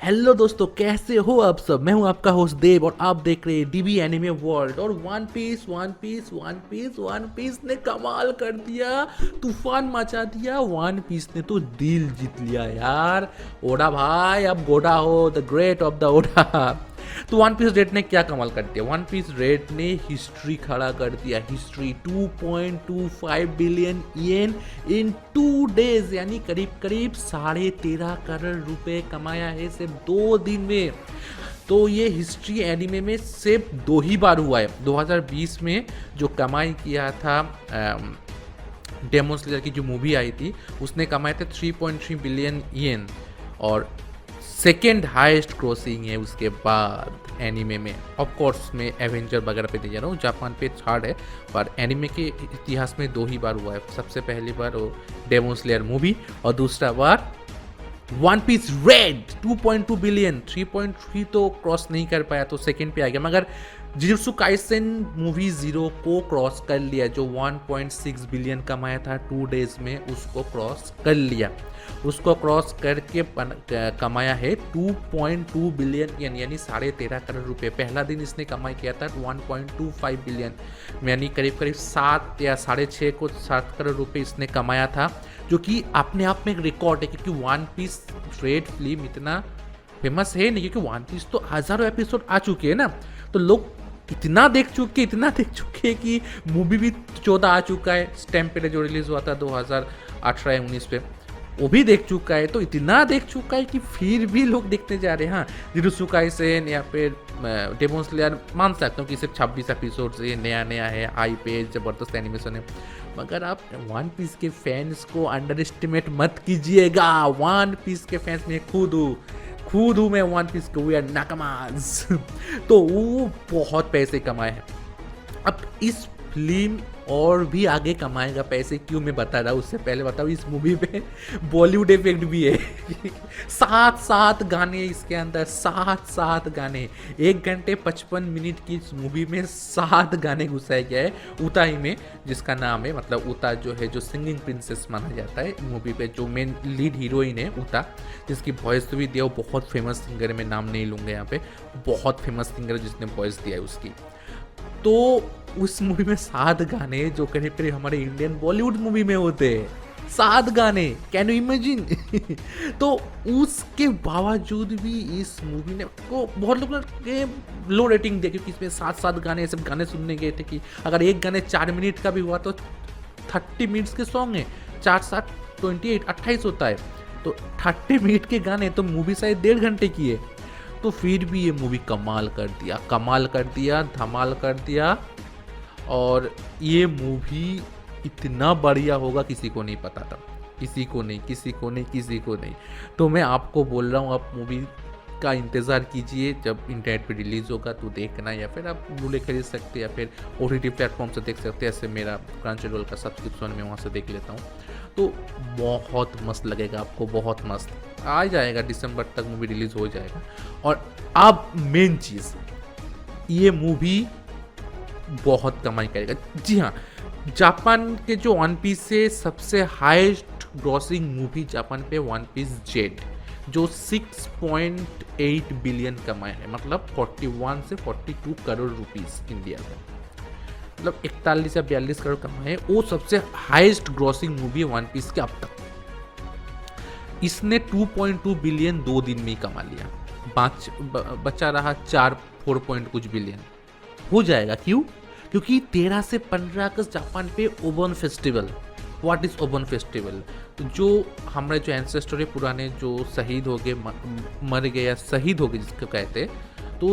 Hello दोस्तों, कैसे हो आप सब। मैं हूं आपका होस्ट देव और आप देख रहे हैं डीबी एनिमे वर्ल्ड। और वन पीस ने कमाल कर दिया, तूफान मचा दिया। वन पीस ने तो दिल जीत लिया यार। ओडा भाई अब गोडा हो, the great of the Oda. तो वन पीस रेड ने क्या कमाल कर दिया। वन पीस रेड ने हिस्ट्री खड़ा कर दिया। History 2.25 billion yen in 2 days, यानी करीब करीब 13.5 करोड़ रुपए कमाया है सिर्फ 2 दिन में। तो ये हिस्ट्री एनिमे में सिर्फ 2 ही बार हुआ है। 2020 में जो कमाई किया था डेमन स्लेयर की जो मूवी आई थी, उसने कमाए थे 3.3 बिलियन येन, और सेकेंड हाईएस्ट क्रॉसिंग है उसके बाद एनिमे में। ऑफ कोर्स में एवेंजर वगैरह पे दे जा रहा हूँ, जापान पे थर्ड है, पर एनिमे के इतिहास में 2 ही बार हुआ है। सबसे पहली बार वो डेमन स्लेयर मूवी, और दूसरा बार वन पीस रेड 2.2 बिलियन। 3.3 तो क्रॉस नहीं कर पाया, तो सेकेंड पे आ गया। मगर जुजुत्सु काइसेन मूवी 0 को क्रॉस कर लिया, जो 1.6 बिलियन कमाया था 2 डेज में, उसको क्रॉस कर लिया। उसको क्रॉस करके कमाया है 2.2 बिलियन यानी 13.5 करोड़ रुपए। पहला दिन इसने कमाई किया था 1.25 बिलियन, यानी करीब करीब 7 या 6.5 को 7 करोड़ रुपए इसने कमाया था, जो कि अपने आप में एक रिकॉर्ड है। क्योंकि वन पीस रेड फिल्म इतना फेमस है नहीं, क्योंकि वन पीस तो हज़ारों एपिसोड आ चुके हैं ना, तो लोग इतना देख चुके कि मूवी भी 14 आ चुका है। स्टैम्प पे जो रिलीज हुआ था 2018 या 19 पे, वो भी देख चुका है। तो इतना देख चुका है कि फिर भी लोग देखने जा रहे हैं। हाँ, जुजुत्सु काइसेन या फिर डेमन स्लेयर मान सकता हूँ कि सिर्फ 26 एपिसोड से नया है, हाई पेज जबरदस्त एनिमेशन है। मगर आप वन पीस के फैंस को अंडर एस्टिमेट मत कीजिएगा। वन पीस के फैंस में खुद हूँ मैं वन पीस को, वी आर नाकामाज। तो वो बहुत पैसे कमाए हैं। अब इस फिल्म और भी आगे कमाएगा पैसे, क्यों मैं बता रहा हूँ। उससे पहले बताऊँ, इस मूवी में बॉलीवुड इफेक्ट भी है। 7 गाने इसके अंदर, 7 गाने। 1 घंटे 55 मिनट की इस मूवी में 7 गाने घुसाया गया है उताई में, जिसका नाम है, मतलब उता जो है, जो सिंगिंग प्रिंसेस माना जाता है मूवी पे, जो मेन लीड हीरोइन है उता, जिसकी वॉइस भी दिया। वो बहुत फेमस सिंगर है, मैं नाम नहीं लूँगा यहाँ पे, बहुत फेमस सिंगर है जिसने वॉइस दिया है उसकी। तो उस मूवी में 7 गाने जो करीब करीब हमारे इंडियन बॉलीवुड मूवी में होते हैं, 7 गाने, कैन यू इमेजिन। तो उसके बावजूद भी इस मूवी ने को बहुत लोग ने लो रेटिंग दी, क्योंकि इसमें 7 गाने, सब गाने सुनने गए थे कि अगर एक गाने 4 मिनट का भी हुआ तो 30 मिनट्स के सॉन्ग है, 4 7 28 होता है, तो 30 मिनट के गाने, तो मूवी शायद 1.5 घंटे की है। तो फिर भी ये मूवी कमाल कर दिया, धमाल कर दिया। और ये मूवी इतना बढ़िया होगा किसी को नहीं पता था, किसी को नहीं। तो मैं आपको बोल रहा हूँ, आप मूवी का इंतज़ार कीजिए, जब इंटरनेट पे रिलीज़ होगा तो देखना, या फिर आप ब्लू-रे खरीद सकते हैं, या फिर OTT प्लेटफॉर्म से देख सकते हैं। ऐसे मेरा क्रंचीरोल का सब्सक्रिप्शन मैं वहाँ से देख लेता हूँ। तो बहुत मस्त लगेगा आपको, बहुत मस्त। आ जाएगा दिसंबर तक मूवी रिलीज़ हो जाएगा। और अब मेन चीज़, ये मूवी बहुत कमाई करेगा। जी हाँ, जापान के जो वन पीस से सबसे हाईएस्ट ग्रॉसिंग मूवी जापान पे वन पीस जेड, जो 6.8 बिलियन कमाए हैं, मतलब 41 से 42 करोड़ रुपीस इंडिया में, मतलब 41 या 42 करोड़ कमाए। वो सबसे हाईएस्ट ग्रॉसिंग मूवी है वन पीस के अब तक। इसने 2.2 बिलियन 2 दिन में ही कमा लिया, बचा रहा 4 पॉइंट कुछ बिलियन हो जाएगा। क्यों? क्योंकि 13 से 15 अगस्त जापान पे Obon festival. What is Obon festival? तो जो हमारे जो एंसेस्टर है पुराने, जो शहीद हो गए, मर गए या शहीद हो गए जिसको कहते हैं, तो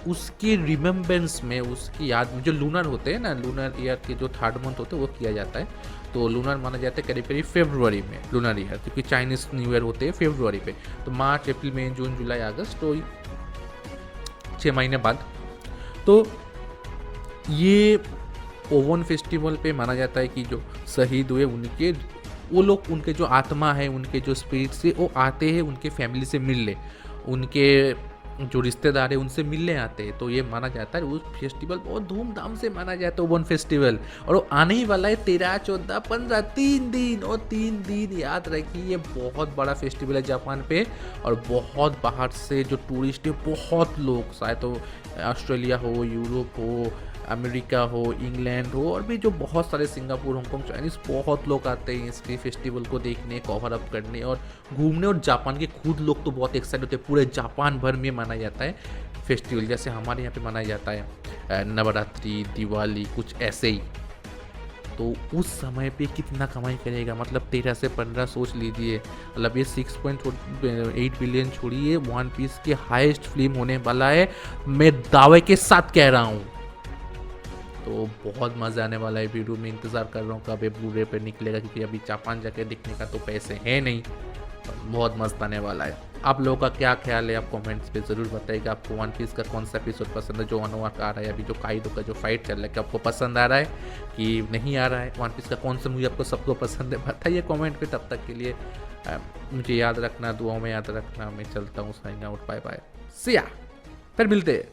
उसके रिमेम्बरेंस में, उसकी याद में, जो लूनर होते हैं ना, लूनर ईयर के जो 3rd मंथ होते हैं वो किया जाता है। तो लूनर माना जाता है करीब करीब फरवरी में, लूनर ईयर, क्योंकि चाइनीज न्यू ईयर होते हैं फरवरी पे। तो मार्च, अप्रैल, मई, जून, जुलाई, अगस्त, तो 6 महीने बाद। तो ये ओवन फेस्टिवल पे माना जाता है कि जो शहीद हुए वो लोग, उनके जो आत्मा है, उनके जो स्पिरिट से वो आते हैं उनके फैमिली से मिल ले, उनके जो रिश्तेदार है उनसे मिलने आते हैं, तो ये माना जाता है वो फेस्टिवल बहुत धूमधाम से माना जाता है ओबन फेस्टिवल। और वो आने ही वाला है 13, 14, 15 3 दिन, और 3 दिन याद रखिए ये बहुत बड़ा फेस्टिवल है जापान पे। और बहुत बाहर से जो टूरिस्ट है, बहुत लोग, शायद तो ऑस्ट्रेलिया हो, यूरोप हो, अमेरिका हो, इंग्लैंड हो, और भी जो बहुत सारे सिंगापुर, हांगकांग, चाइनीज़ बहुत लोग आते हैं इसके फेस्टिवल को देखने, कवर अप करने और घूमने। और जापान के खुद लोग तो बहुत एक्साइटेड होते हैं, पूरे जापान भर में माना जाता है फेस्टिवल, जैसे हमारे यहाँ पे मनाया जाता है नवरात्रि, दिवाली, कुछ ऐसे ही। तो उस समय पे कितना कमाई करेगा, मतलब 13 से 15 सोच लीजिए, मतलब ये 6.8 बिलियन छोड़िए, वन पीस के हाईएस्ट फिल्म होने वाला है, मैं दावे के साथ कह रहा हूँ। तो बहुत मज़ा आने वाला है वीडियो में, इंतज़ार कर रहा हूँ कब ये ब्लू-रे पे निकलेगा, क्योंकि अभी जापान जाके दिखने का तो पैसे हैं नहीं, पर बहुत मस्त आने वाला है। आप लोगों का क्या ख्याल है, आप कमेंट्स पे ज़रूर बताइएगा। आपको वन पीस का कौन सा एपिसोड पसंद है, जो 1 आवर का आ रहा है, अभी जो काइडो का जो फाइट चल रहा है, क्या आपको पसंद आ रहा है कि नहीं आ रहा है? वन पीस का कौन सा मूवी आपको सबको पसंद है, बताइए कॉमेंट पे। तब तक के लिए मुझे याद रखना, दुआओं में याद रखना। मैं चलता हूँ, साइन आउट, बाय बाय, सी या, फिर मिलते हैं।